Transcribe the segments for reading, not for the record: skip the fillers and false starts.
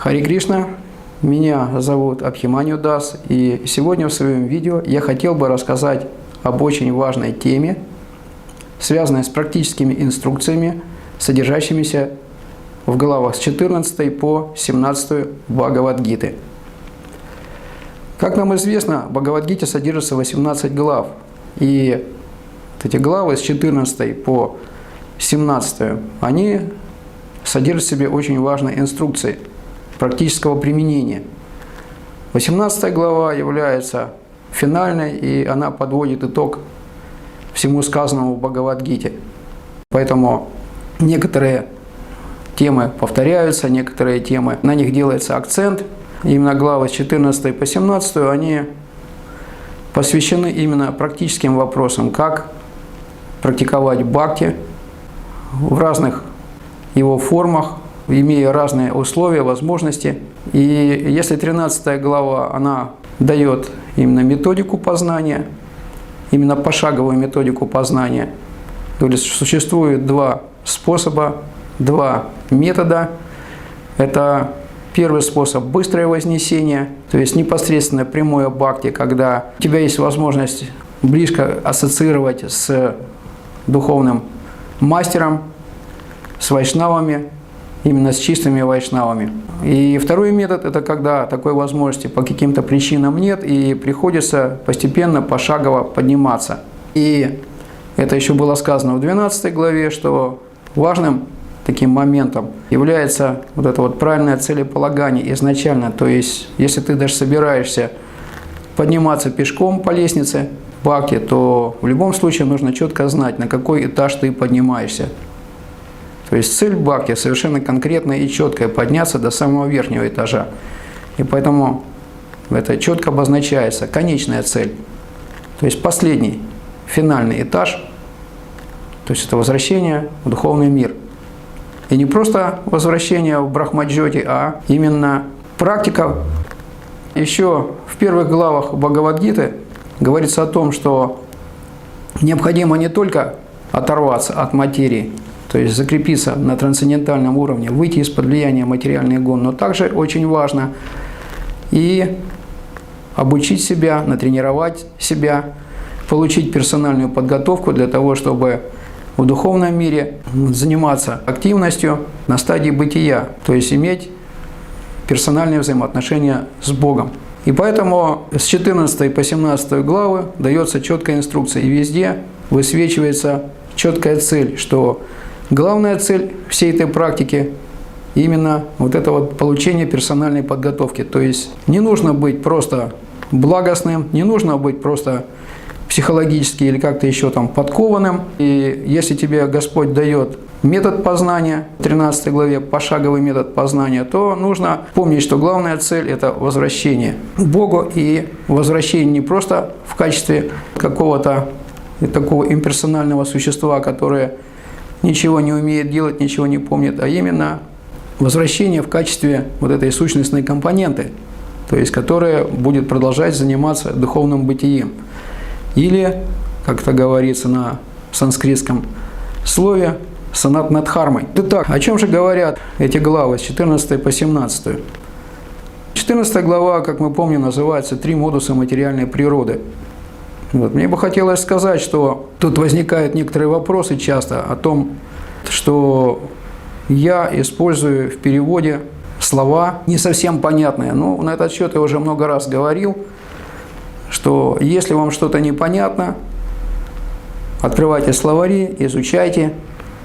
Харе Кришна, меня зовут Абхиманью Дас, и сегодня в своем видео я хотел бы рассказать об очень важной теме, связанной с практическими инструкциями, содержащимися в главах с 14 по 17 Бхагавад-гиты. Как нам известно, в Бхагавад-гите содержится 18 глав, и эти главы с 14 по 17, они содержат в себе очень важные инструкции практического применения. 18 глава является финальной, и она подводит итог всему сказанному в Бхагавад-гите. Поэтому некоторые темы повторяются, некоторые темы, на них делается акцент. Именно главы с 14 по 17 они посвящены именно практическим вопросам, как практиковать бхакти в разных его формах, имея разные условия, возможности. И если 13 глава, она дает именно методику познания, именно пошаговую методику познания, то есть существует два способа, два метода. Это первый способ – быстрое вознесение, то есть непосредственно прямое бхакти, когда у тебя есть возможность близко ассоциировать с духовным мастером, с вайшнавами, именно с чистыми вайшнавами. И второй метод – это когда такой возможности по каким-то причинам нет, и приходится постепенно, пошагово подниматься. И это еще было сказано в 12 главе, что важным таким моментом является вот это вот правильное целеполагание изначально. То есть, если ты даже собираешься подниматься пешком по лестнице бхакти, то в любом случае нужно четко знать, на какой этаж ты поднимаешься. То есть цель бхакти совершенно конкретная и четкая – подняться до самого верхнего этажа. И поэтому это четко обозначается конечная цель. То есть последний, финальный этаж, то есть это возвращение в духовный мир. И не просто возвращение в Брахмаджоти, а именно практика. Еще в первых главах Бхагавад-гиты говорится о том, что необходимо не только оторваться от материи, то есть закрепиться на трансцендентальном уровне, выйти из-под влияния материальных гон, но также очень важно и обучить себя, натренировать себя, получить персональную подготовку для того, чтобы в духовном мире заниматься активностью на стадии бытия, то есть иметь персональные взаимоотношения с Богом. И поэтому с 14 по 17 главы дается четкая инструкция, и везде высвечивается четкая цель, что главная цель всей этой практики именно вот это вот получение персональной подготовки. То есть не нужно быть просто благостным, не нужно быть просто психологически или как-то еще там подкованным. И если тебе Господь дает метод познания, в 13 главе пошаговый метод познания, то нужно помнить, что главная цель – это возвращение к Богу, и возвращение не просто в качестве какого-то такого имперсонального существа, которое ничего не умеет делать, ничего не помнит, а именно возвращение в качестве вот этой сущностной компоненты, то есть которая будет продолжать заниматься духовным бытием. Или, как это говорится на санскритском слове, санатнадхармой. Итак, о чем же говорят эти главы с 14 по 17? 14 глава, как мы помним, называется «Три модуса материальной природы». Вот. Мне бы хотелось сказать, что тут возникают некоторые вопросы часто о том, что я использую в переводе слова не совсем понятные. Ну, на этот счет я уже много раз говорил, что если вам что-то непонятно, открывайте словари, изучайте,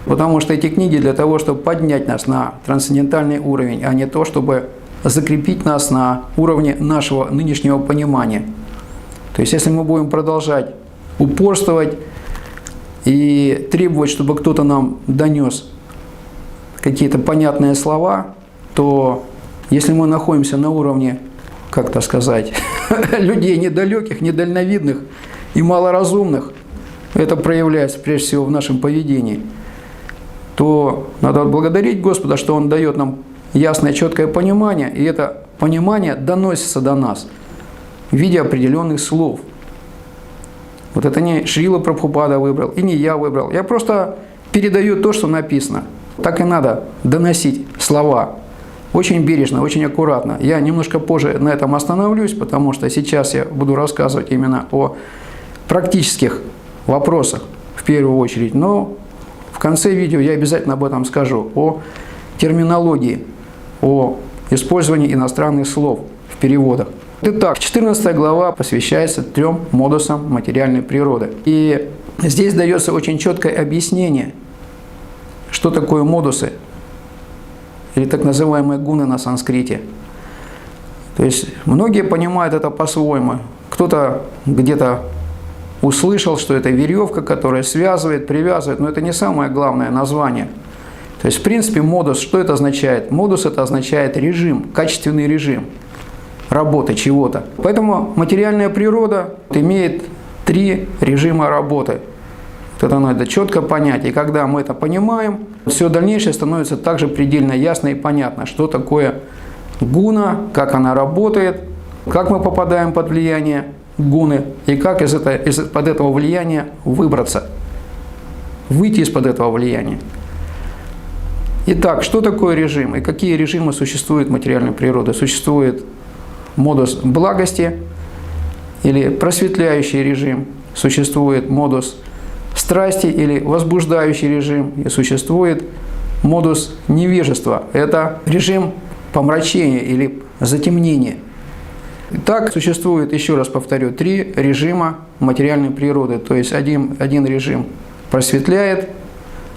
Потому что эти книги для того, чтобы поднять нас на трансцендентальный уровень, а не то, чтобы закрепить нас на уровне нашего нынешнего понимания. То есть, если мы будем продолжать упорствовать и требовать, чтобы кто-то нам донес какие-то понятные слова, то если мы находимся на уровне, как-то сказать, людей недалеких, недальновидных и малоразумных, это проявляется прежде всего в нашем поведении, то надо благодарить Господа, что Он дает нам ясное, четкое понимание, и это понимание доносится до нас в виде определенных слов. Вот это не Шрила Прабхупада выбрал, и не я выбрал. Я просто передаю то, что написано. Так и надо доносить слова. Очень бережно, очень аккуратно. Я немножко позже на этом остановлюсь, потому что сейчас я буду рассказывать именно о практических вопросах в первую очередь. Но в конце видео я обязательно об этом скажу. О терминологии, о использовании иностранных слов в переводах. Итак, 14 глава посвящается 3 модусам материальной природы. И здесь дается очень четкое объяснение, что такое модусы, или так называемые гуны на санскрите. То есть многие понимают это по-своему. Кто-то где-то услышал, что это веревка, которая связывает, привязывает, но это не самое главное название. То есть, в принципе, модус, что это означает? Модус это означает режим, качественный режим работы чего-то. Поэтому материальная природа имеет 3 режима работы. Это надо четко понять. И когда мы это понимаем, все дальнейшее становится также предельно ясно и понятно, что такое гуна, как она работает, как мы попадаем под влияние гуны и как из-под этого влияния выбраться, выйти из-под этого влияния. Итак, что такое режим и какие режимы существуют в материальной природе? Существует модус благости или просветляющий режим, существует модус страсти или возбуждающий режим, и существует модус невежества. Это режим помрачения или затемнения. Итак, существует, еще раз повторю, 3 режима материальной природы. То есть один режим просветляет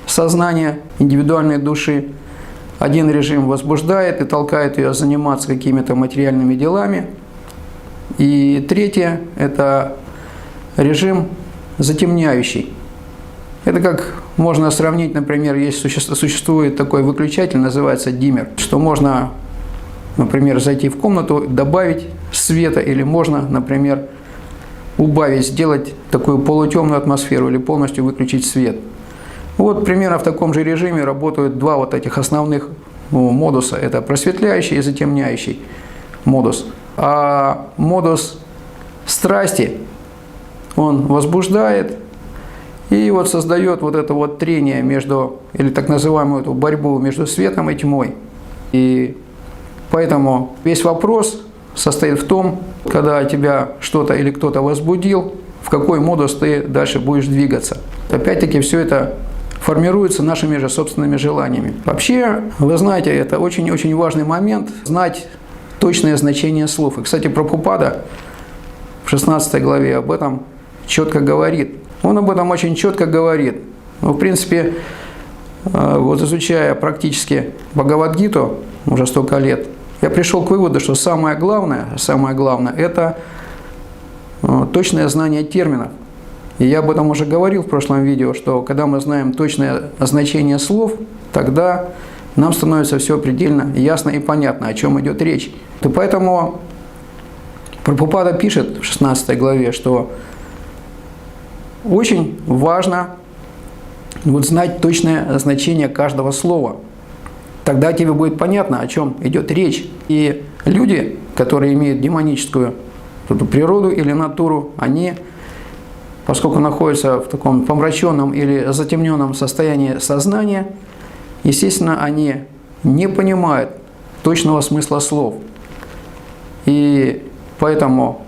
сознание индивидуальной души, один режим возбуждает и толкает ее заниматься какими-то материальными делами, и третье – это режим затемняющий. Это как можно сравнить, например, если существует такой выключатель, называется диммер, что можно, например, зайти в комнату, добавить света, или можно, например, убавить, сделать такую полутемную атмосферу или полностью выключить свет. Вот примерно в таком же режиме работают 2 вот этих основных модуса. Это просветляющий и затемняющий модус. А модус страсти, он возбуждает и вот создает вот это вот трение между, или так называемую эту борьбу между светом и тьмой. И поэтому весь вопрос состоит в том, когда тебя что-то или кто-то возбудил, в какой модус ты дальше будешь двигаться. Опять-таки все это формируется нашими же собственными желаниями. Вообще, вы знаете, это очень-очень важный момент, знать точное значение слов. И, кстати, Прабхупада в 16 главе об этом четко говорит. Он об этом очень четко говорит. Ну, в принципе, вот изучая практически Бхагавад-гиту уже столько лет, я пришел к выводу, что самое главное – это точное знание терминов. И я об этом уже говорил в прошлом видео, что когда мы знаем точное значение слов, тогда нам становится все предельно ясно и понятно, о чем идет речь. И поэтому Прабхупада пишет в 16 главе, что очень важно вот знать точное значение каждого слова. Тогда тебе будет понятно, о чем идет речь. И люди, которые имеют демоническую природу или натуру, они, поскольку находятся в таком помраченном или затемненном состоянии сознания, естественно, они не понимают точного смысла слов. И поэтому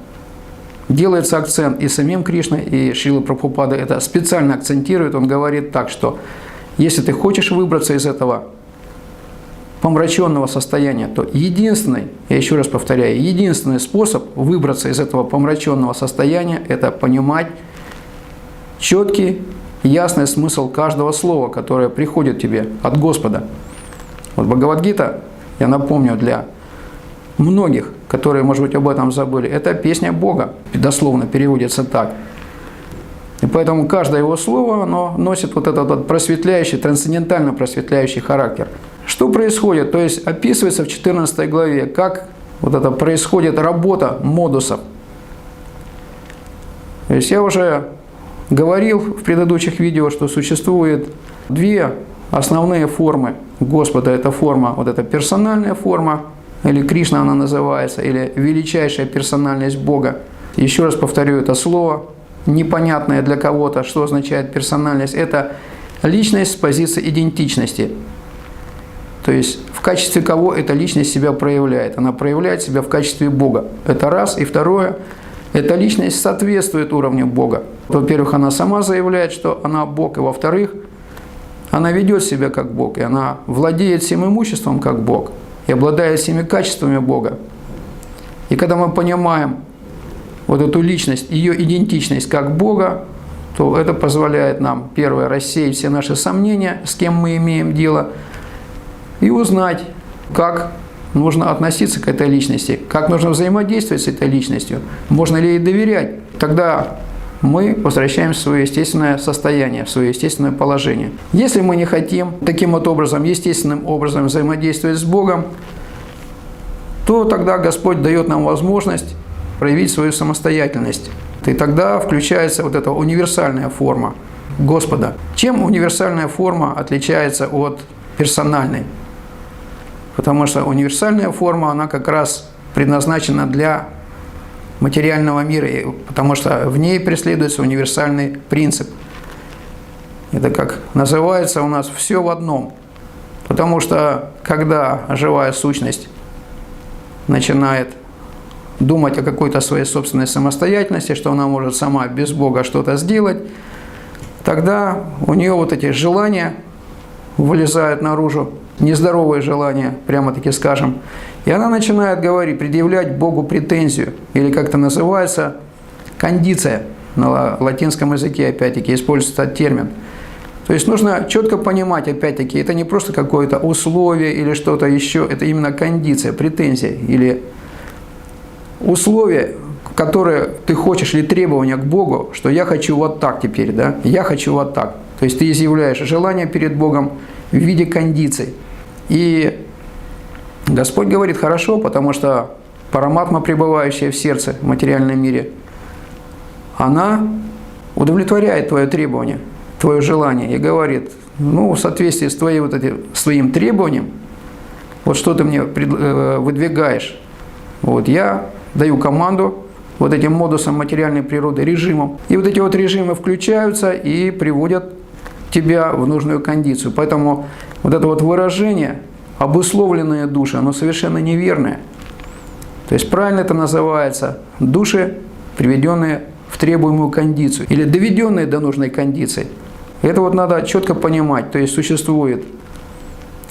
делается акцент и самим Кришной, и Шрила Прабхупада это специально акцентирует. Он говорит так, что если ты хочешь выбраться из этого помраченного состояния, то единственный, я еще раз повторяю, единственный способ выбраться из этого помраченного состояния – это понимать четкий ясный смысл каждого слова, которое приходит тебе от Господа. Вот Бхагавад-гита, я напомню для многих, которые, может быть, об этом забыли, это песня Бога, дословно переводится так. И поэтому каждое его слово, оно носит вот этот вот просветляющий, трансцендентально просветляющий характер. Что происходит? То есть описывается в 14 главе, как вот это происходит работа модусов. То есть я уже говорил в предыдущих видео, что существует две основные формы Господа. Это форма, вот эта персональная форма, или Кришна она называется, или величайшая персональность Бога. Еще раз повторю это слово, непонятное для кого-то, что означает персональность. Это личность с позиции идентичности. То есть в качестве кого эта личность себя проявляет? Она проявляет себя в качестве Бога. Это раз. И второе, эта личность соответствует уровню Бога. Во-первых, она сама заявляет, что она Бог. И во-вторых, она ведет себя как Бог. И она владеет всем имуществом как Бог. И обладает всеми качествами Бога. И когда мы понимаем вот эту личность, ее идентичность как Бога, то это позволяет нам, первое, рассеять все наши сомнения, с кем мы имеем дело, и узнать, как нужно относиться к этой личности, как нужно взаимодействовать с этой личностью, можно ли ей доверять. Тогда мы возвращаемся в свое естественное состояние, в свое естественное положение. Если мы не хотим таким вот образом, естественным образом взаимодействовать с Богом, то тогда Господь дает нам возможность проявить свою самостоятельность. И тогда включается вот эта универсальная форма Господа. Чем универсальная форма отличается от персональной? Потому что универсальная форма, она как раз предназначена для материального мира, потому что в ней преследуется универсальный принцип. Это как называется у нас «все в одном». Потому что когда живая сущность начинает думать о какой-то своей собственной самостоятельности, что она может сама без Бога что-то сделать, тогда у нее вот эти желания вылезают наружу, нездоровые желания, прямо-таки скажем, и она начинает говорить, предъявлять Богу претензию, или как это называется, кондиция, на латинском языке опять-таки используется этот термин. То есть нужно четко понимать, опять-таки, это не просто какое-то условие или что-то еще, это именно кондиция, претензия или условие, которое ты хочешь, или требование к Богу, что я хочу вот так теперь, да, я хочу вот так. То есть ты изъявляешь желание перед Богом в виде кондиций. И Господь говорит, хорошо, потому что параматма, пребывающая в сердце, в материальном мире, она удовлетворяет твое требование, твое желание и говорит, ну, в соответствии с своим требованием, вот что ты мне выдвигаешь, вот я даю команду вот этим модусам материальной природы, режимам, и вот эти вот режимы включаются и приводят тебя в нужную кондицию. Поэтому вот это вот выражение «обусловленные души», оно совершенно неверное. То есть правильно это называется души, приведенные в требуемую кондицию или доведенные до нужной кондиции. Это вот надо четко понимать. То есть существует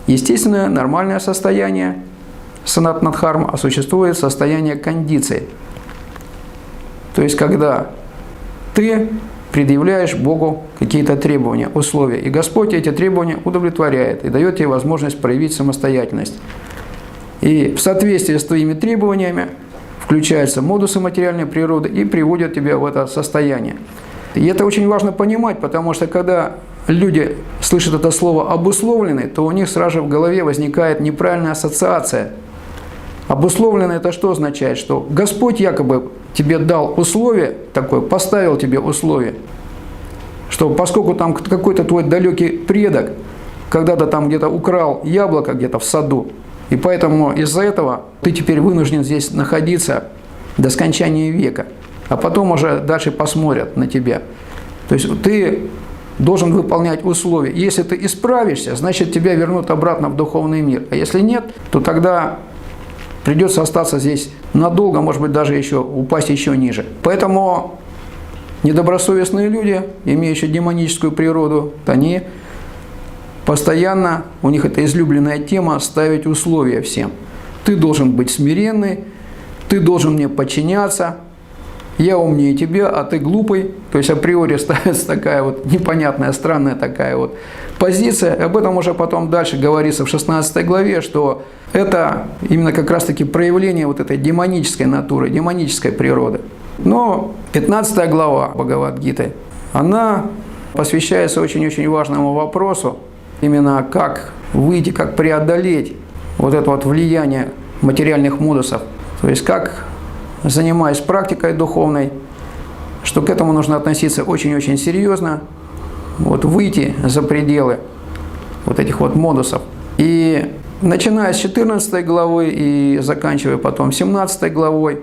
естественное, нормальное состояние санат-надхарма, а существует состояние кондиции. То есть когда ты предъявляешь Богу какие-то требования, условия, и Господь эти требования удовлетворяет и дает тебе возможность проявить самостоятельность. И в соответствии с твоими требованиями включаются модусы материальной природы и приводят тебя в это состояние. И это очень важно понимать, потому что когда люди слышат это слово «обусловленный», то у них сразу же в голове возникает неправильная ассоциация. Обусловленный – это что означает? Что Господь якобы тебе дал условие такое, поставил тебе условие, что поскольку там какой-то твой далекий предок когда-то там где-то украл яблоко где-то в саду, и поэтому из-за этого ты теперь вынужден здесь находиться до скончания века, а потом уже дальше посмотрят на тебя. То есть ты должен выполнять условия. Если ты исправишься, значит тебя вернут обратно в духовный мир. А если нет, то тогда придется остаться здесь надолго, может быть, даже еще упасть еще ниже. Поэтому недобросовестные люди, имеющие демоническую природу, они постоянно, у них это излюбленная тема, ставить условия всем. Ты должен быть смиренный, ты должен мне подчиняться, я умнее тебя, а ты глупый. То есть априори ставится такая вот непонятная, странная такая вот позиция. Об этом уже потом дальше говорится в 16 главе, что это именно как раз-таки проявление вот этой демонической натуры, демонической природы. Но 15 глава Бхагавад-гиты, она посвящается очень-очень важному вопросу, именно как выйти, как преодолеть вот это вот влияние материальных модусов. То есть как, занимаясь практикой духовной, что к этому нужно относиться очень-очень серьезно, вот выйти за пределы вот этих вот модусов. И начиная с 14 главы и заканчивая потом 17 главой,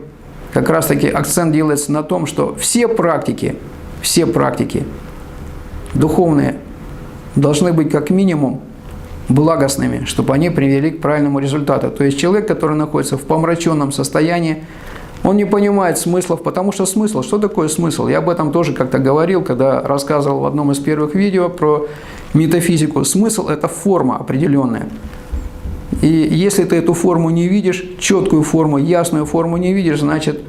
как раз таки акцент делается на том, что все практики духовные должны быть как минимум благостными, чтобы они привели к правильному результату. То есть человек, который находится в помраченном состоянии, он не понимает смыслов, потому что смысл, что такое смысл? Я об этом тоже как-то говорил, когда рассказывал в одном из первых видео про метафизику. Смысл – это форма определенная. И если ты эту форму не видишь, четкую форму, ясную форму не видишь, значит,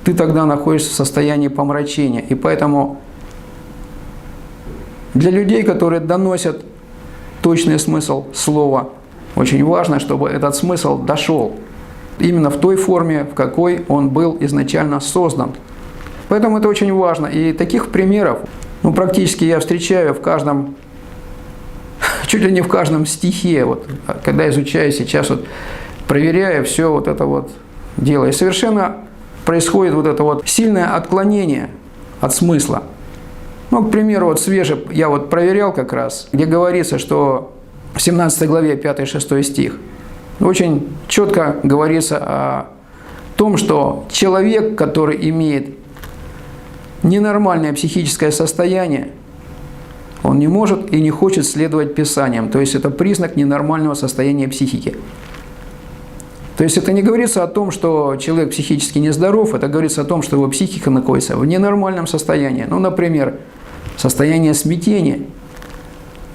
ты тогда находишься в состоянии помрачения. И поэтому для людей, которые доносят точный смысл слова, очень важно, чтобы этот смысл дошел именно в той форме, в какой он был изначально создан. Поэтому это очень важно. И таких примеров, практически я встречаю в каждом, чуть ли не в каждом стихе, вот, когда изучаю сейчас, вот, проверяю все вот это вот дело. И совершенно происходит вот это вот сильное отклонение от смысла. К примеру, вот свеже я вот проверял как раз, где говорится, что в 17 главе 5-6 стих очень четко говорится о том, что человек, который имеет ненормальное психическое состояние, он не может и не хочет следовать Писаниям. То есть это признак ненормального состояния психики. То есть это не говорится о том, что человек психически нездоров, это говорится о том, что его психика находится в ненормальном состоянии. Например, состояние смятения.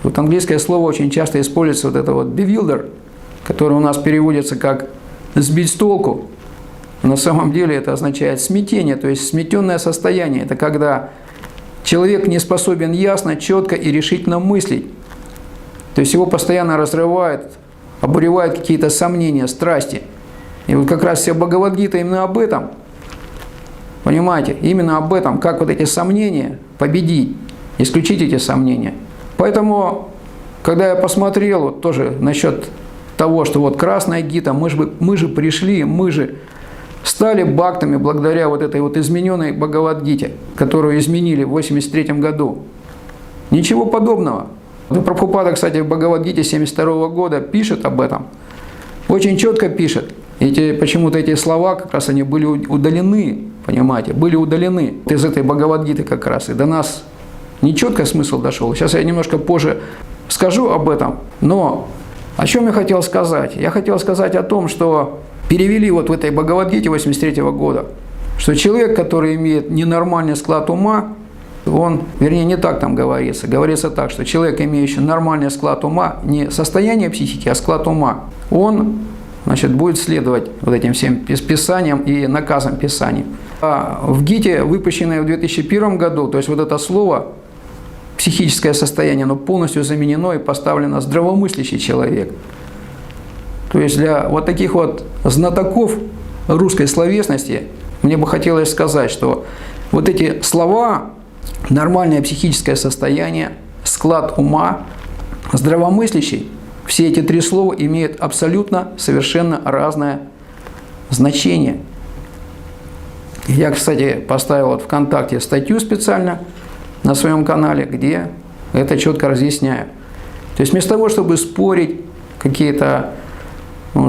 Вот английское слово очень часто используется, вот это вот bewilder, которое у нас переводится как «сбить с толку». На самом деле это означает смятение, то есть сметенное состояние. Это когда человек не способен ясно, четко и решительно мыслить. То есть его постоянно разрывает, обуревают какие-то сомнения, страсти. И вот как раз вся Бхагавад-гита именно об этом. Понимаете? Именно об этом, как вот эти сомнения победить, исключить эти сомнения. Поэтому, когда я посмотрел вот тоже насчет того, что вот красная гита, мы же пришли, мы же стали бхактами благодаря вот этой вот измененной Бхагавад-гите, которую изменили в 1983 году. Ничего подобного. Прабхупада, кстати, в Бхагавад-гите 1972 года пишет об этом. Очень четко пишет. Почему-то эти слова, как раз они были удалены, понимаете, были удалены из этой Бхагавад-гиты как раз. И до нас нечетко смысл дошел. Сейчас я немножко позже скажу об этом. Но о чем я хотел сказать? Я хотел сказать о том, что перевели вот в этой Бхагавад-гите 1983 года, что человек, который имеет ненормальный склад ума, он, вернее, не так там говорится. Говорится так, что человек, имеющий нормальный склад ума, не состояние психики, а склад ума, он, будет следовать вот этим всем писаниям и наказам Писаний. А в Гите, выпущенной в 2001 году, то есть вот это слово «психическое состояние», оно полностью заменено и поставлено «здравомыслящий человек». То есть для вот таких вот знатоков русской словесности мне бы хотелось сказать, что вот эти слова «нормальное психическое состояние», «склад ума», «здравомыслящий», все эти три слова имеют абсолютно совершенно разное значение. Я, кстати, поставил вот ВКонтакте статью специально на своем канале, где это четко разъясняю. То есть вместо того, чтобы спорить какие-то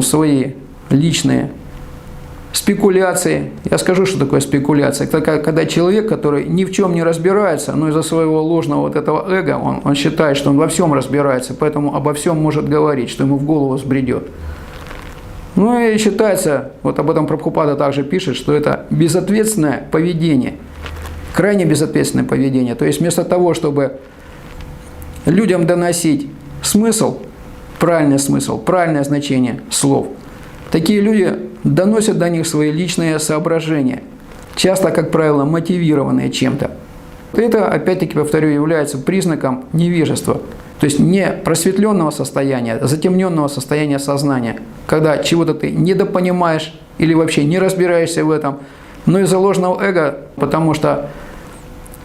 свои личные спекуляции. Я скажу, что такое спекуляция. Это когда человек, который ни в чем не разбирается, но из-за своего ложного вот этого эго, он считает, что он во всем разбирается, поэтому обо всем может говорить, что ему в голову взбредет. И считается, вот об этом Прабхупада также пишет, что это безответственное поведение, крайне безответственное поведение. То есть вместо того, чтобы людям доносить смысл, правильное значение слов, такие люди доносят до них свои личные соображения. часто, как правило, мотивированные чем-то. Это, опять-таки, повторю, является признаком невежества. То есть не просветленного состояния, а затемненного состояния сознания, когда чего-то ты недопонимаешь или вообще не разбираешься в этом, но из-за ложного эго, потому что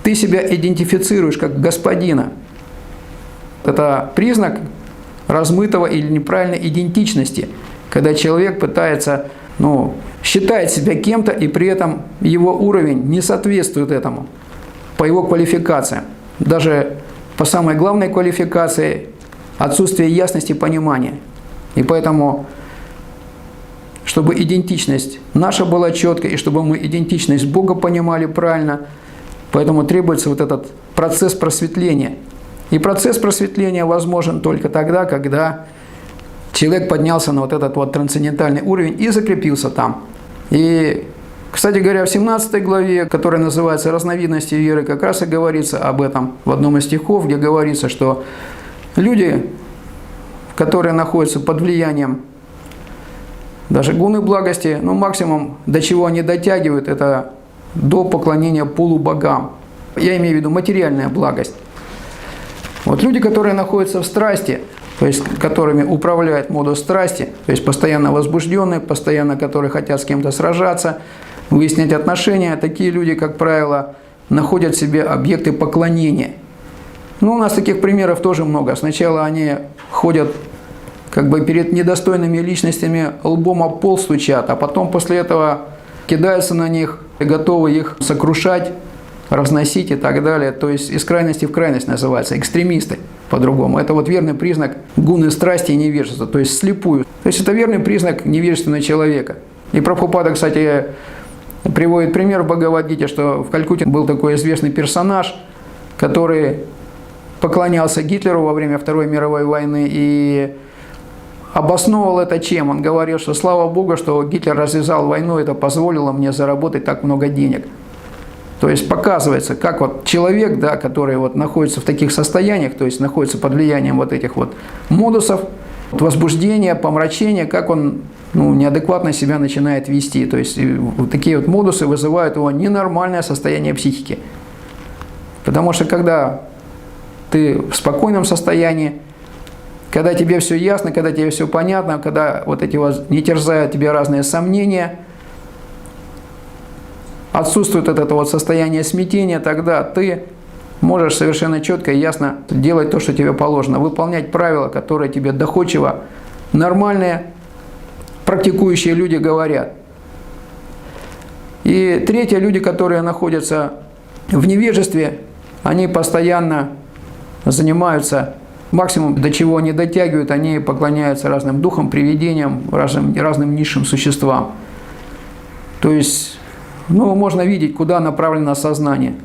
ты себя идентифицируешь как господина. Это признак размытого или неправильной идентичности, когда человек пытается, считает себя кем-то, и при этом его уровень не соответствует этому по его квалификациям. Даже по самой главной квалификации отсутствие ясности понимания. И поэтому, чтобы идентичность наша была четкой, и чтобы мы идентичность Бога понимали правильно, поэтому требуется вот этот процесс просветления. И процесс просветления возможен только тогда, когда человек поднялся на вот этот вот трансцендентальный уровень и закрепился там. И, кстати говоря, в 17 главе, которая называется «Разновидности веры», как раз и говорится об этом в одном из стихов, где говорится, что люди, которые находятся под влиянием даже гуны благости, максимум, до чего они дотягивают, это до поклонения полубогам. Я имею в виду материальная благость. Вот люди, которые находятся в страсти, то есть которыми управляет модус страсти, то есть постоянно возбужденные, постоянно которые хотят с кем-то сражаться, выяснять отношения, такие люди, как правило, находят в себе объекты поклонения. У нас таких примеров тоже много. Сначала они ходят перед недостойными личностями лбом об пол стучат, а потом после этого кидаются на них и готовы их сокрушать, разносить и так далее. То есть из крайности в крайность называется, экстремисты по-другому. Это вот верный признак гуны страсти и невежества, то есть слепую. То есть это верный признак невежественного человека. И Прабхупада, кстати, приводит пример в Бхагавад-гите, что в Калькутте был такой известный персонаж, который поклонялся Гитлеру во время Второй мировой войны и обосновывал это чем? Он говорил, что слава Богу, что Гитлер развязал войну, это позволило мне заработать так много денег. То есть показывается, как вот человек, который находится в таких состояниях, то есть находится под влиянием вот этих вот модусов, возбуждения, помрачения, как он неадекватно себя начинает вести. То есть вот такие вот модусы вызывают его ненормальное состояние психики. Потому что когда ты в спокойном состоянии, когда тебе все ясно, когда тебе все понятно, когда не терзают тебя разные сомнения, отсутствует это состояние смятения, тогда ты можешь совершенно четко и ясно делать то, что тебе положено, выполнять правила, которые тебе доходчиво, нормальные, практикующие люди говорят. И третье, люди, которые находятся в невежестве, они постоянно занимаются, максимум до чего они дотягивают, они поклоняются разным духам, привидениям, разным низшим существам. То есть, можно видеть, куда направлено сознание.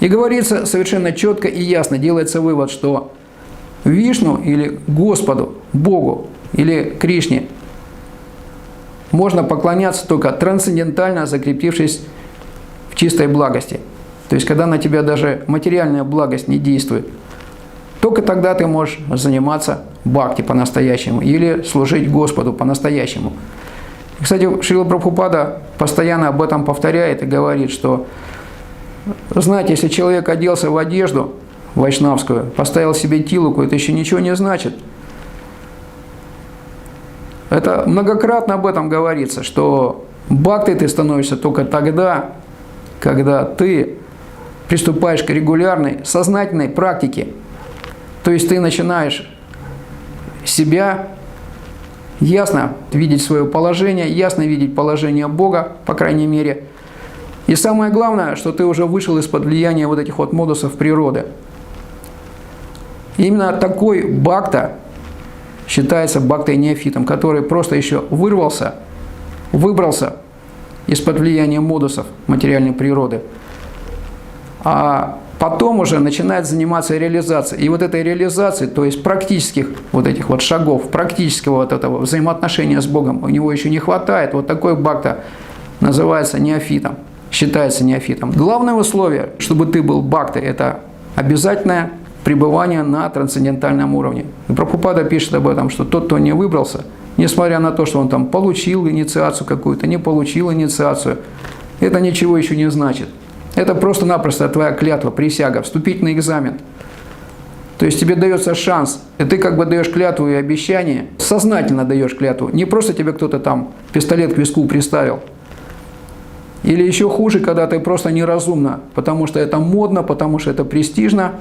И говорится совершенно четко и ясно, делается вывод, что Вишну или Господу, Богу или Кришне можно поклоняться только трансцендентально, закрепившись в чистой благости. То есть, когда на тебя даже материальная благость не действует, только тогда ты можешь заниматься бхакти по-настоящему или служить Господу по-настоящему. Кстати, Шрила Прабхупада постоянно об этом повторяет и говорит, что, знаете, если человек оделся в одежду вайшнавскую, поставил себе тилоку, это еще ничего не значит. Это многократно об этом говорится, что бхактой ты становишься только тогда, когда ты приступаешь к регулярной, сознательной практике. То есть ты начинаешь себя ясно видеть свое положение, ясно видеть положение Бога, по крайней мере. И самое главное, что ты уже вышел из-под влияния вот этих вот модусов природы. И именно такой бхакта считается бхактой-неофитом, который просто еще выбрался из-под влияния модусов материальной природы, а потом уже начинает заниматься реализацией. И вот этой реализацией, то есть практических вот этих вот шагов, практического вот этого взаимоотношения с Богом у него еще не хватает. Вот такой бхакта называется неофитом, считается неофитом. Главное условие, чтобы ты был бхактой, это обязательное пребывание на трансцендентальном уровне. И Прабхупада пишет об этом, что тот, кто не выбрался, несмотря на то, что он там получил инициацию какую-то, не получил инициацию, это ничего еще не значит. Это просто-напросто твоя клятва, присяга, вступить на экзамен. То есть тебе дается шанс, и ты как бы даешь клятву и обещание, сознательно даешь клятву. Не просто тебе кто-то там пистолет к виску приставил. Или еще хуже, когда ты просто неразумно, потому что это модно, потому что это престижно,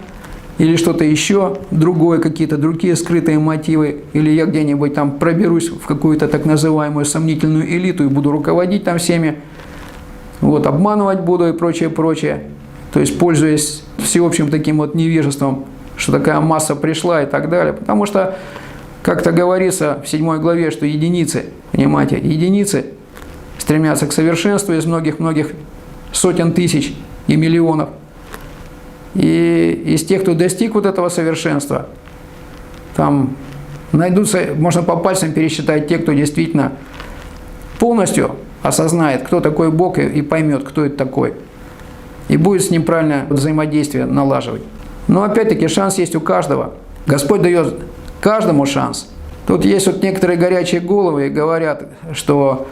или что-то еще другое, какие-то другие скрытые мотивы, или я где-нибудь там проберусь в какую-то так называемую сомнительную элиту и буду руководить там всеми, вот, обманывать буду и прочее, прочее. То есть, пользуясь всеобщим таким вот невежеством, что такая масса пришла и так далее. Потому что, как-то говорится в 7 главе, что единицы, понимаете, единицы стремятся к совершенству из многих-многих сотен тысяч и миллионов. И из тех, кто достиг вот этого совершенства, там найдутся, можно по пальцам пересчитать те, кто действительно полностью осознает, кто такой Бог, и поймет, кто это такой. И будет с ним правильное взаимодействие налаживать. Но опять-таки шанс есть у каждого. Господь дает каждому шанс. Тут есть вот некоторые горячие головы и говорят, что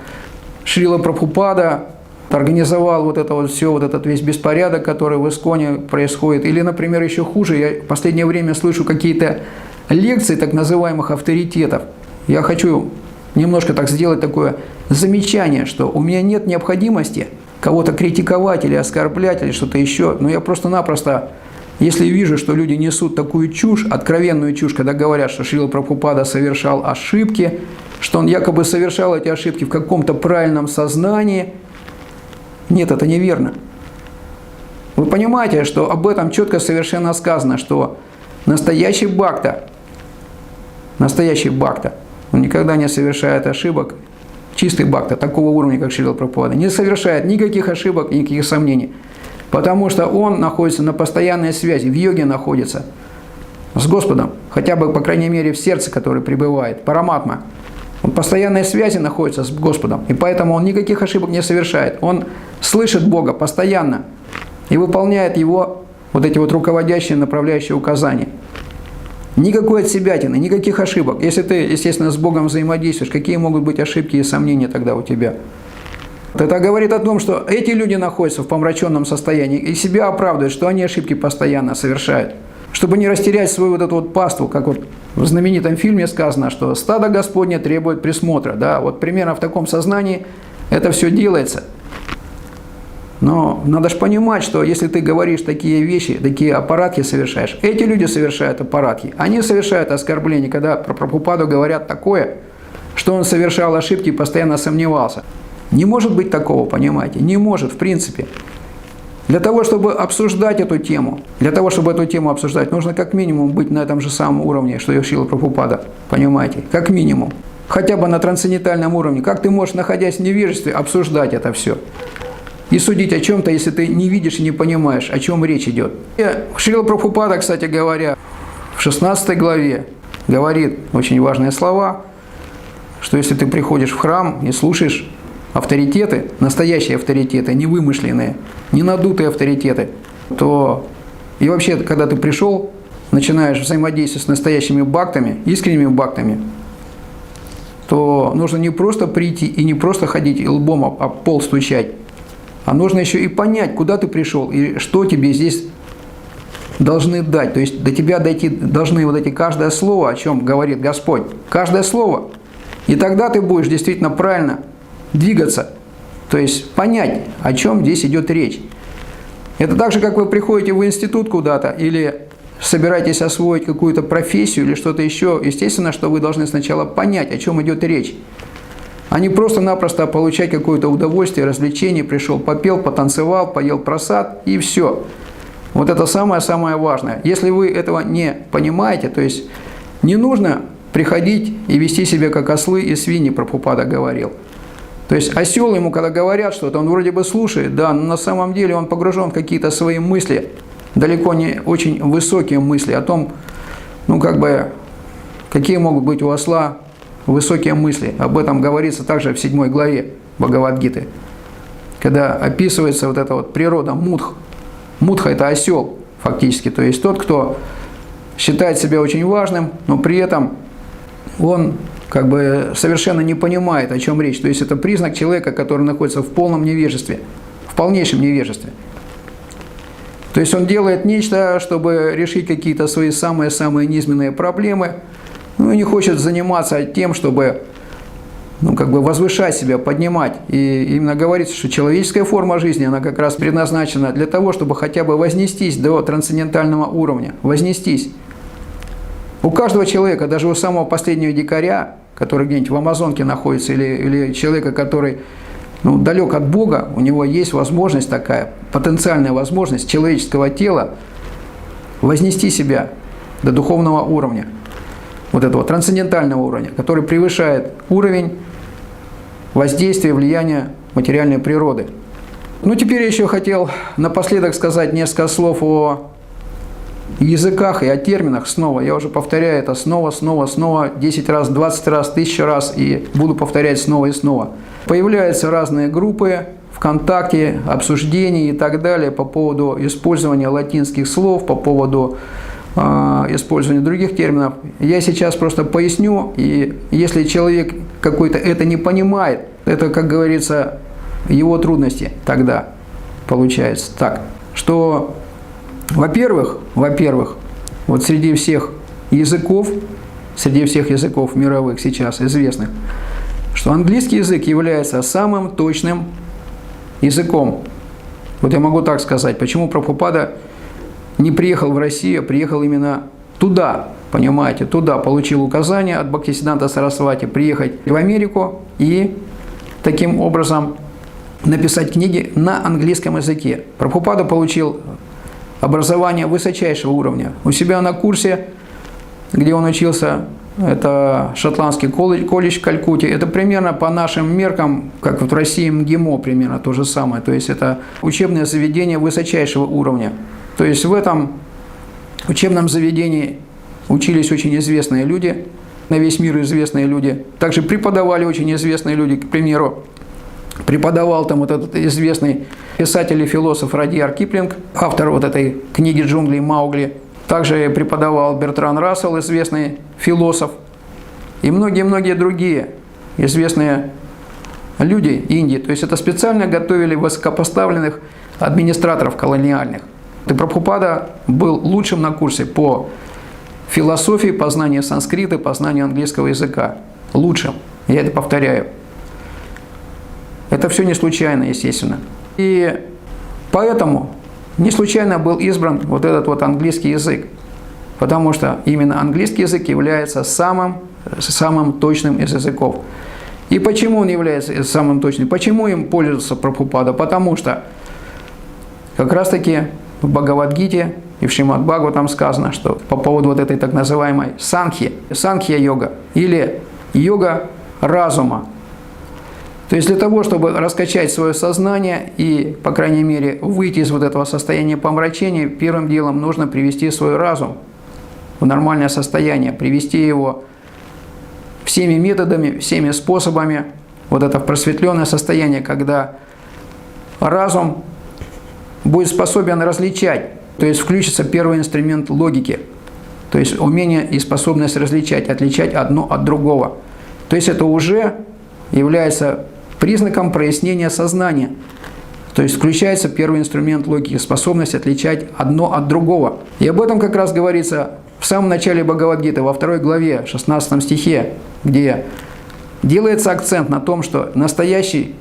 Шрила Прабхупада организовал вот это вот все, вот этот весь беспорядок, который в Исконе происходит. Или, например, еще хуже, я в последнее время слышу какие-то лекции так называемых авторитетов. Я хочу немножко так сделать такое замечание, что у меня нет необходимости кого-то критиковать или оскорблять, или что-то еще, но я просто-напросто, если вижу, что люди несут такую чушь, откровенную чушь, когда говорят, что Шрила Прабхупада совершал ошибки, что он якобы совершал эти ошибки в каком-то правильном сознании. Нет, это неверно. Вы понимаете, что об этом четко совершенно сказано, что настоящий бхакта, он никогда не совершает ошибок. Чистый бхакта, такого уровня, как Шрила Прабхупада, не совершает никаких ошибок, никаких сомнений. Потому что он находится на постоянной связи, в йоге находится с Господом, хотя бы, по крайней мере, в сердце, которое пребывает, параматма. Он в постоянной связи находится с Господом, и поэтому он никаких ошибок не совершает. Он слышит Бога постоянно и выполняет Его вот эти вот руководящие, направляющие указания. Никакой отсебятины, никаких ошибок. Если ты, естественно, с Богом взаимодействуешь, какие могут быть ошибки и сомнения тогда у тебя? Это говорит о том, что эти люди находятся в помраченном состоянии и себя оправдывают, что они ошибки постоянно совершают. Чтобы не растерять свою вот эту вот паству, как вот в знаменитом фильме сказано, что стадо Господне требует присмотра. Да, вот примерно в таком сознании это все делается. Но надо же понимать, что если ты говоришь такие вещи, такие аппаратки совершаешь, эти люди совершают аппаратки. Они совершают оскорбления, когда про Прабхупаду говорят такое, что он совершал ошибки и постоянно сомневался. Не может быть такого, понимаете? Не может, в принципе. Для того, чтобы обсуждать эту тему, нужно как минимум быть на этом же самом уровне, что и Шрила Прабхупада. Понимаете? Как минимум. Хотя бы на трансцендентальном уровне. Как ты можешь, находясь в невежестве, обсуждать это все? И судить о чем-то, если ты не видишь и не понимаешь, о чем речь идет. Шрила Прабхупада, кстати говоря, в 16 главе говорит очень важные слова, что если ты приходишь в храм и слушаешь авторитеты, настоящие авторитеты, не вымышленные, не надутые авторитеты, то и вообще, когда ты пришел, начинаешь взаимодействовать с настоящими бхактами, искренними бхактами, то нужно не просто прийти и не просто ходить и лбом об пол стучать, а нужно еще и понять, куда ты пришел и что тебе здесь должны дать. То есть до тебя дойти должны вот эти каждое слово, о чем говорит Господь. Каждое слово. И тогда ты будешь действительно правильно двигаться. То есть понять, о чем здесь идет речь. Это так же, как вы приходите в институт куда-то или собираетесь освоить какую-то профессию или что-то еще. Естественно, что вы должны сначала понять, о чем идет речь. А не просто-напросто получать какое-то удовольствие, развлечение, пришел, попел, потанцевал, поел просад и все. Вот это самое-самое важное. Если вы этого не понимаете, то есть не нужно приходить и вести себя как ослы и свиньи, Прабхупада говорил. То есть осел ему, когда говорят что-то, он вроде бы слушает, да, но на самом деле он погружен в какие-то свои мысли, далеко не очень высокие мысли о том, какие могут быть у осла высокие мысли. Об этом говорится также в 7 главе Бхагавад-гиты, когда описывается вот эта вот природа мудх. Мудха – это осел фактически, то есть тот, кто считает себя очень важным, но при этом он совершенно не понимает, о чем речь. То есть это признак человека, который находится в полном невежестве. в полнейшем невежестве. То есть он делает нечто, чтобы решить какие-то свои самые-самые низменные проблемы, ну и не хочет заниматься тем, чтобы возвышать себя, поднимать. И именно говорится, что человеческая форма жизни, она как раз предназначена для того, чтобы хотя бы вознестись до трансцендентального уровня, вознестись. У каждого человека, даже у самого последнего дикаря, который где-нибудь в Амазонке находится, или человека, который далек от Бога, у него есть возможность такая, потенциальная возможность человеческого тела вознести себя до духовного уровня, вот этого трансцендентального уровня, который превышает уровень воздействия, влияния материальной природы. Теперь я еще хотел напоследок сказать несколько слов о языках и о терминах снова. Я уже повторяю это снова, 10 раз, 20 раз, 1000 раз и буду повторять снова и снова. Появляются разные группы ВКонтакте, обсуждений и так далее по поводу использования латинских слов, по поводу использования других терминов. Я сейчас просто поясню, и если человек какой-то это не понимает, это, как говорится, его трудности тогда получается так, что во-первых, вот среди всех языков мировых сейчас известных, что английский язык является самым точным языком. Вот я могу так сказать, почему Прабхупада не приехал в Россию, а приехал именно туда, понимаете, туда, получил указание от Бхактисиддханта Сарасвати приехать в Америку и таким образом написать книги на английском языке. Прабхупада получил образование высочайшего уровня. У себя на курсе, где он учился, это шотландский колледж в Калькутте, это примерно по нашим меркам, как в России МГИМО примерно то же самое. То есть это учебное заведение высочайшего уровня. То есть в этом учебном заведении учились очень известные люди, на весь мир известные люди. Также преподавали очень известные люди, к примеру, преподавал там вот этот известный писатель и философ Радьярд Киплинг, автор вот этой книги «Джунгли и Маугли». Также преподавал Бертран Рассел, известный философ, и многие-многие другие известные люди Индии. То есть это специально готовили высокопоставленных администраторов колониальных. И Прабхупада был лучшим на курсе по философии, по знанию санскрита, по знанию английского языка. Лучшим. Я это повторяю. Это все не случайно, естественно. И поэтому не случайно был избран вот этот вот английский язык. Потому что именно английский язык является самым точным из языков. И почему он является самым точным? Почему им пользуется Прабхупада? Потому что как раз таки в Бхагавад-гите и в Шримад-Бхагаватам сказано, что по поводу вот этой так называемой санхья-йога или йога разума. То есть для того, чтобы раскачать свое сознание и, по крайней мере, выйти из вот этого состояния помрачения, первым делом нужно привести свой разум в нормальное состояние, привести его всеми методами, всеми способами, вот это в просветленное состояние, когда разум будет способен различать, то есть включится первый инструмент логики, то есть умение и способность различать, отличать одно от другого. То есть это уже является признаком прояснения сознания. То есть включается первый инструмент логики, способность отличать одно от другого. И об этом как раз говорится в самом начале Бхагавад-гиты, во 2 главе, 16 стихе, где делается акцент на том, что настоящий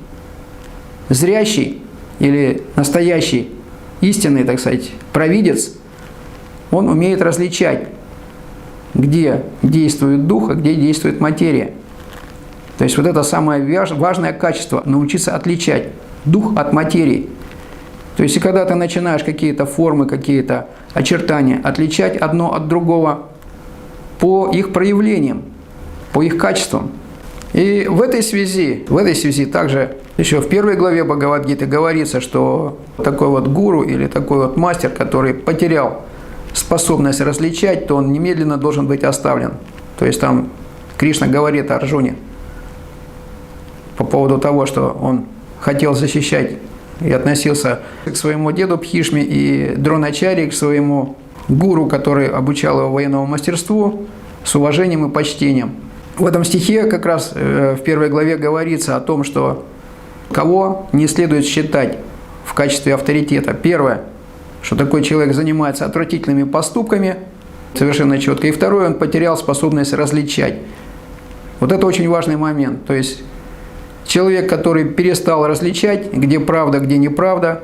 зрящий или настоящий истинный, так сказать, провидец, он умеет различать, где действует дух, а где действует материя. То есть вот это самое важное качество – научиться отличать дух от материи. То есть и когда ты начинаешь какие-то формы, какие-то очертания отличать одно от другого по их проявлениям, по их качествам. И в этой связи также еще в 1 главе Бхагавад-гиты говорится, что такой вот гуру или такой вот мастер, который потерял способность различать, то он немедленно должен быть оставлен. То есть там Кришна говорит Арджуне по поводу того, что он хотел защищать и относился к своему деду Бхишме и Дроначарье, к своему гуру, который обучал его военному мастерству, с уважением и почтением. В этом стихе как раз в 1 главе говорится о том, что кого не следует считать в качестве авторитета. Первое, что такой человек занимается отвратительными поступками, совершенно четко. И второе, он потерял способность различать. Вот это очень важный момент. То есть человек, который перестал различать, где правда, где неправда,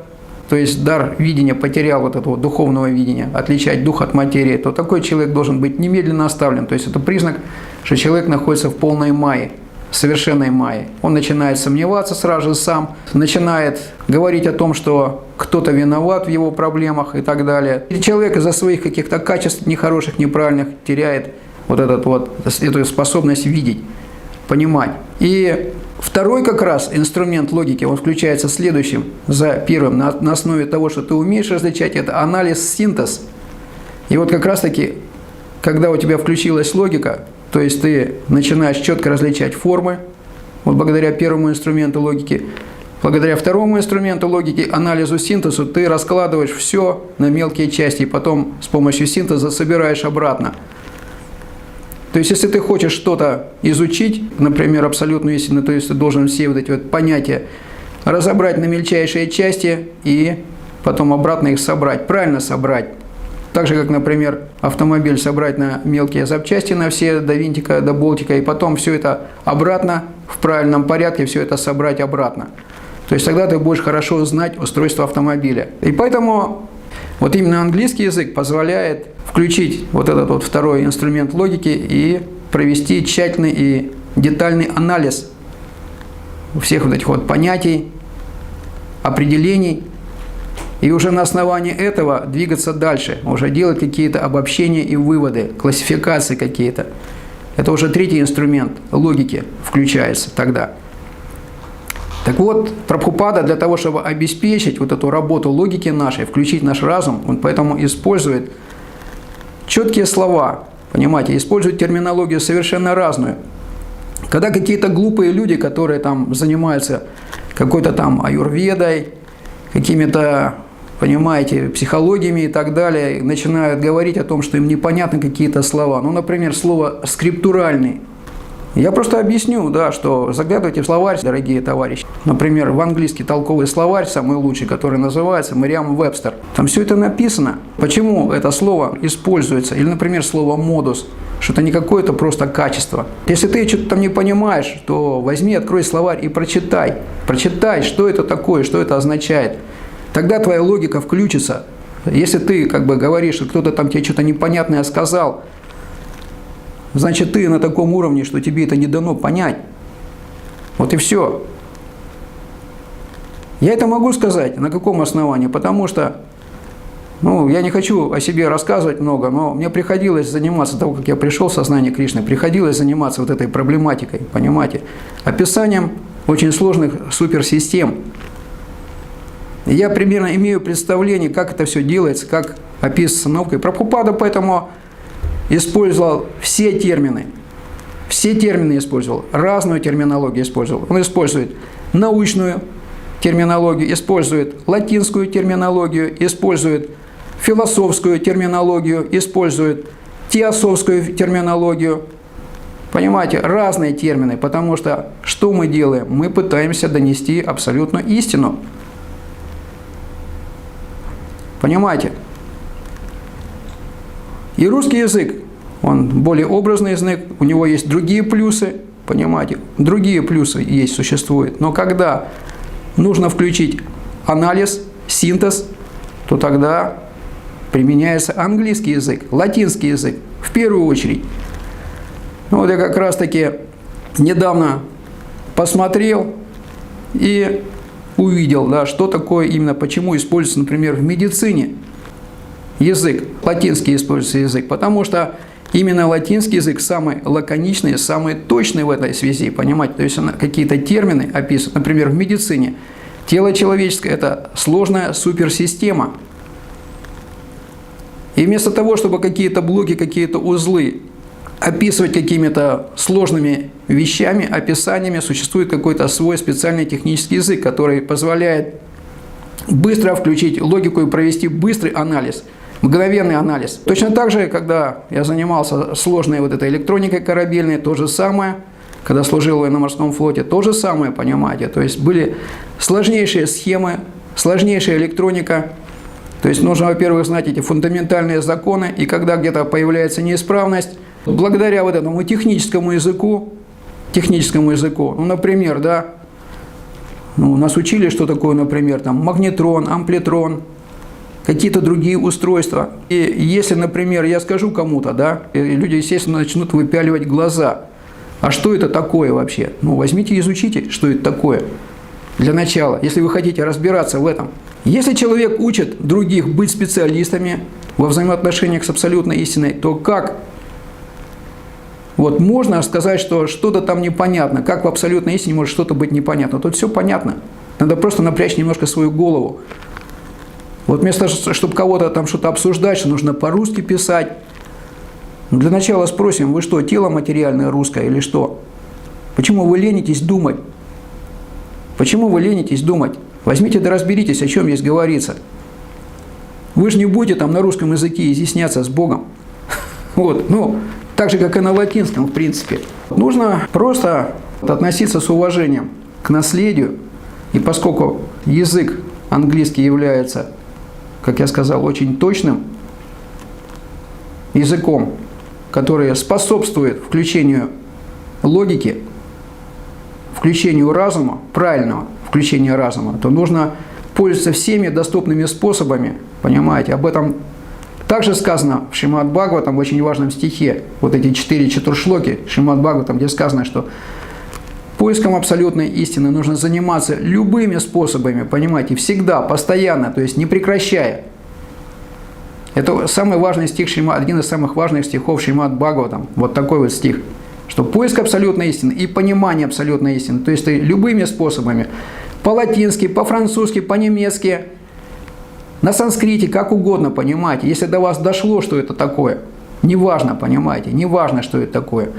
то есть дар видения потерял, вот этого духовного видения, отличать дух от материи, то такой человек должен быть немедленно оставлен. То есть это признак, что человек находится в полной майе, совершенной майе. Он начинает сомневаться сразу же сам, начинает говорить о том, что кто-то виноват в его проблемах и так далее. И человек из-за своих каких-то качеств нехороших, неправильных теряет эту способность видеть, понимать. И второй как раз инструмент логики, он включается следующим, за первым, на основе того, что ты умеешь различать, это анализ, синтез. И вот как раз таки, когда у тебя включилась логика, то есть ты начинаешь четко различать формы, вот благодаря первому инструменту логики, благодаря второму инструменту логики, анализу, синтезу, ты раскладываешь все на мелкие части и потом с помощью синтеза собираешь обратно. То есть, если ты хочешь что-то изучить, например, абсолютную истину, то есть ты должен все вот эти вот понятия разобрать на мельчайшие части и потом обратно их собрать, правильно собрать. Так же, как, например, автомобиль собрать на мелкие запчасти, на все, до винтика, до болтика, и потом все это обратно, в правильном порядке, все это собрать обратно. То есть, тогда ты будешь хорошо знать устройство автомобиля. И поэтому вот именно английский язык позволяет включить вот этот вот второй инструмент логики и провести тщательный и детальный анализ всех вот этих вот понятий, определений, и уже на основании этого двигаться дальше, уже делать какие-то обобщения и выводы, классификации какие-то. Это уже третий инструмент логики включается тогда. Так вот, Прабхупада для того, чтобы обеспечить вот эту работу логики нашей, включить наш разум, он поэтому использует четкие слова, понимаете, использует терминологию совершенно разную. Когда какие-то глупые люди, которые там занимаются какой-то там аюрведой, какими-то, понимаете, психологиями и так далее, начинают говорить о том, что им непонятны какие-то слова. Ну, например, слово «скриптуральный». Я просто объясню, да, что заглядывайте в словарь, дорогие товарищи. Например, в английский толковый словарь, самый лучший, который называется Merriam-Webster. Там все это написано. Почему это слово используется? Или, например, слово «модус», что это не какое-то просто качество. Если ты что-то там не понимаешь, то возьми, открой словарь и прочитай. Прочитай, что это такое, что это означает. Тогда твоя логика включится. Если ты как бы говоришь, что кто-то там тебе что-то непонятное сказал, значит, ты на таком уровне, что тебе это не дано понять. Вот и все. Я это могу сказать на каком основании? Потому что, я не хочу о себе рассказывать много, но мне приходилось заниматься, до того, как я пришел в сознание Кришны, приходилось заниматься вот этой проблематикой, понимаете, описанием очень сложных суперсистем. И я примерно имею представление, как это все делается, как описывается наукой. Прабхупада поэтому использовал все термины использовал, разную терминологию использовал. Он использует научную терминологию, использует латинскую терминологию, использует философскую терминологию, использует теософскую терминологию. Понимаете, разные термины, потому что что мы делаем? Мы пытаемся донести абсолютную истину. Понимаете? И русский язык, он более образный язык, у него есть другие плюсы, понимаете, другие плюсы есть, существуют. Но когда нужно включить анализ, синтез, то тогда применяется английский язык, латинский язык, в первую очередь. Вот я как раз таки недавно посмотрел и увидел, да, что такое именно, почему используется, например, в медицине язык, латинский используется язык, потому что именно латинский язык самый лаконичный, самый точный в этой связи, понимаете, то есть какие-то термины описывают, например, в медицине. Тело человеческое – это сложная суперсистема. И вместо того, чтобы какие-то блоки, какие-то узлы описывать какими-то сложными вещами, описаниями, существует какой-то свой специальный технический язык, который позволяет быстро включить логику и провести быстрый анализ, мгновенный анализ. Точно так же, когда я занимался сложной вот этой электроникой корабельной, то же самое, когда служил в военно-морском флоте, то же самое, понимаете. То есть были сложнейшие схемы, сложнейшая электроника. То есть нужно, во-первых, знать эти фундаментальные законы, и когда где-то появляется неисправность, благодаря вот этому техническому языку, ну, например, да, нас учили, что такое, например, там, магнетрон, амплитрон, какие-то другие устройства. И если, например, я скажу кому-то, да, и люди, естественно, начнут выпяливать глаза. А что это такое вообще? Возьмите и изучите, что это такое. Для начала, если вы хотите разбираться в этом. Если человек учит других быть специалистами во взаимоотношениях с абсолютной истиной, то как можно сказать, что что-то там непонятно? Как в абсолютной истине может что-то быть непонятно? Тут все понятно. Надо просто напрячь немножко свою голову. Вместо того, чтобы кого-то там что-то обсуждать, что нужно по-русски писать. Для начала спросим, вы что, тело материальное русское или что? Почему вы ленитесь думать? Почему вы ленитесь думать? Возьмите да разберитесь, о чем здесь говорится. Вы же не будете там на русском языке изъясняться с Богом. Так же, как и на латинском, в принципе. Нужно просто относиться с уважением к наследию. И поскольку язык английский является, как я сказал, очень точным языком, который способствует включению логики, включению разума, правильного включения разума, то нужно пользоваться всеми доступными способами, понимаете, об этом также сказано в Шримад Бхагаватам в очень важном стихе, эти 4 чатуршлоки Шримад Бхагаватам, где сказано, что поиском абсолютной истины нужно заниматься любыми способами, понимаете, всегда, постоянно, то есть не прекращая. Это самый важный стих, один из самых важных стихов Шримад Бхагаватам, такой стих, что поиск абсолютной истины и понимание абсолютной истины, то есть любыми способами, по-латински, по-французски, по-немецки, на санскрите, как угодно, понимаете, если до вас дошло, что это такое, неважно, понимаете, неважно, что это такое.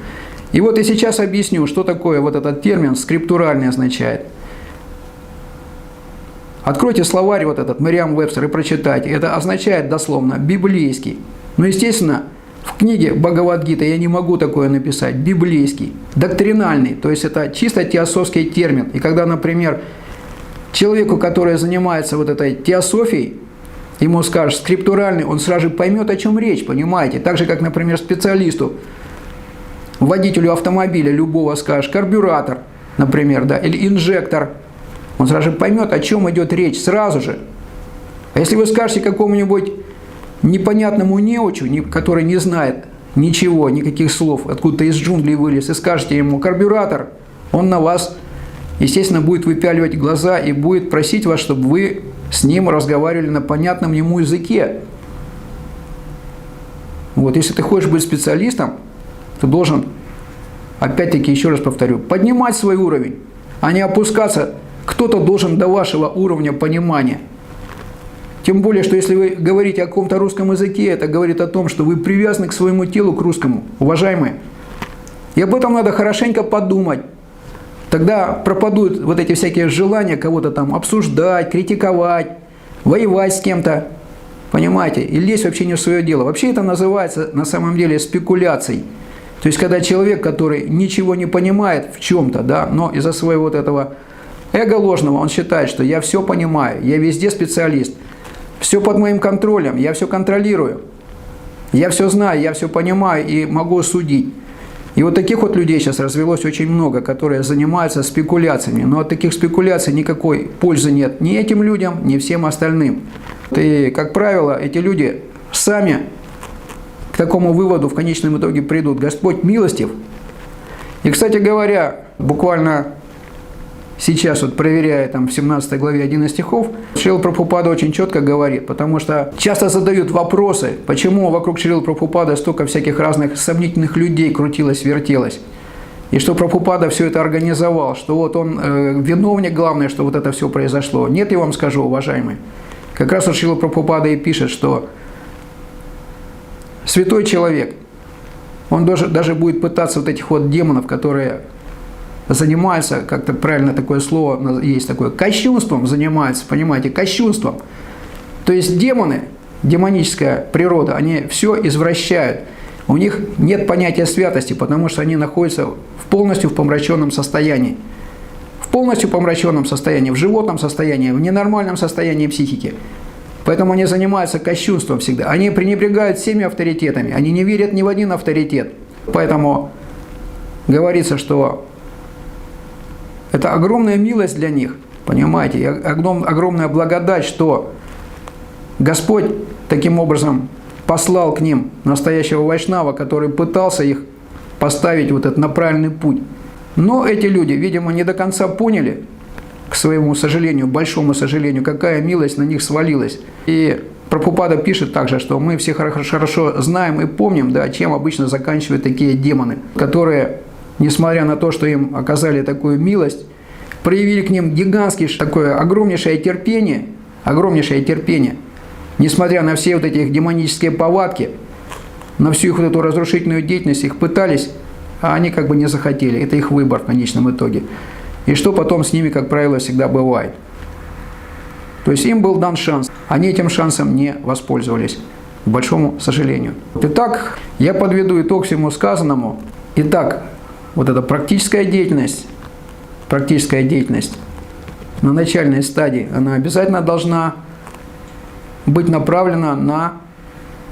И я сейчас объясню, что такое этот термин скриптуральный означает. Откройте словарь этот Мерриам-Вебстер и прочитайте. Это означает дословно библейский. Естественно, в книге Бхагавад-гита я не могу такое написать. Библейский, доктринальный, то есть это чисто теософский термин. И когда, например, человеку, который занимается этой теософией, ему скажешь скриптуральный, он сразу же поймет, о чем речь, понимаете? Так же, как, например, специалисту, водителю автомобиля любого скажешь карбюратор, например, да, или инжектор, он сразу же поймет, о чем идет речь, сразу же. А если вы скажете какому-нибудь непонятному неучу, который не знает ничего, никаких слов, откуда-то из джунглей вылез, и скажете ему карбюратор, он на вас, естественно, будет выпяливать глаза и будет просить вас, чтобы вы с ним разговаривали на понятном ему языке. Если ты хочешь быть специалистом, ты должен, опять-таки, еще раз повторю, поднимать свой уровень, а не опускаться. Кто-то должен до вашего уровня понимания. Тем более, что если вы говорите о каком-то русском языке, это говорит о том, что вы привязаны к своему телу, к русскому, уважаемые. И об этом надо хорошенько подумать. Тогда пропадут эти всякие желания кого-то там обсуждать, критиковать, воевать с кем-то, понимаете, и лезть вообще не в свое дело. Вообще это называется на самом деле спекуляцией. То есть, когда человек, который ничего не понимает в чем-то, да, но из-за своего этого эго ложного, он считает, что я все понимаю, я везде специалист, все под моим контролем, я все контролирую, я все знаю, я все понимаю и могу судить. И таких людей сейчас развелось очень много, которые занимаются спекуляциями. Но от таких спекуляций никакой пользы нет ни этим людям, ни всем остальным. И, как правило, эти люди сами к такому выводу в конечном итоге придут. Господь милостив. И, кстати говоря, буквально сейчас, проверяя в 17 главе 1 из стихов, Шрила Прабхупада очень четко говорит, потому что часто задают вопросы, почему вокруг Шрилы Прабхупады столько всяких разных сомнительных людей крутилось-вертелось. И что Прабхупада все это организовал, что он виновник, главное, что это все произошло. Нет, я вам скажу, уважаемые. Как раз Шрила Прабхупада и пишет, что святой человек, он даже будет пытаться этих демонов, которые занимаются, как-то правильно такое слово есть такое, кощунством занимаются, понимаете, кощунством. То есть демоны, демоническая природа, они все извращают. У них нет понятия святости, потому что они находятся полностью в помраченном состоянии. В в полностью помраченном состоянии, в животном состоянии, в ненормальном состоянии психики. Поэтому они занимаются кощунством всегда. Они пренебрегают всеми авторитетами. Они не верят ни в один авторитет. Поэтому говорится, что это огромная милость для них, понимаете, и огромная благодать, что Господь таким образом послал к ним настоящего вайшнава, который пытался их поставить вот этот на правильный путь. Но эти люди, видимо, не до конца поняли, к своему сожалению, большому сожалению, какая милость на них свалилась. И Прабхупада пишет также, что мы все хорошо знаем и помним, да, чем обычно заканчивают такие демоны, которые, несмотря на то, что им оказали такую милость, проявили к ним гигантское, такое огромнейшее терпение, несмотря на все вот эти их демонические повадки, на всю их вот эту разрушительную деятельность, их пытались, а они как бы не захотели. Это их выбор в конечном итоге. И что потом с ними, как правило, всегда бывает. То есть им был дан шанс, они этим шансом не воспользовались, к большому сожалению. Итак, я подведу итог всему сказанному. Итак, вот эта практическая деятельность на начальной стадии, она обязательно должна быть направлена на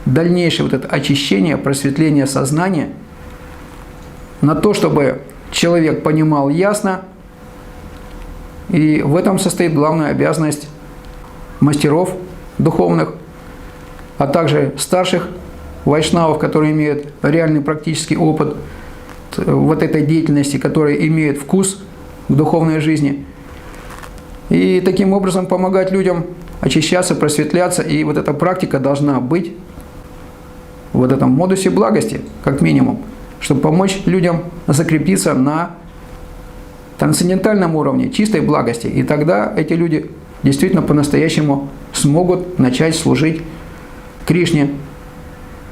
дальнейшее вот это очищение, просветление сознания, на то, чтобы человек понимал ясно, и в этом состоит главная обязанность мастеров духовных, а также старших вайшнавов, которые имеют реальный практический опыт вот этой деятельности, которые имеют вкус к духовной жизни. И таким образом помогать людям очищаться, просветляться. И вот эта практика должна быть в вот этом модусе благости, как минимум, чтобы помочь людям закрепиться на трансцендентальном уровне, чистой благости. И тогда эти люди действительно по-настоящему смогут начать служить Кришне.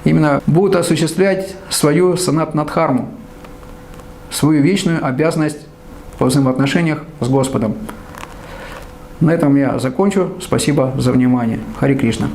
Именно будут осуществлять свою санатна-дхарму, свою вечную обязанность во взаимоотношениях с Господом. На этом я закончу. Спасибо за внимание. Харе Кришна.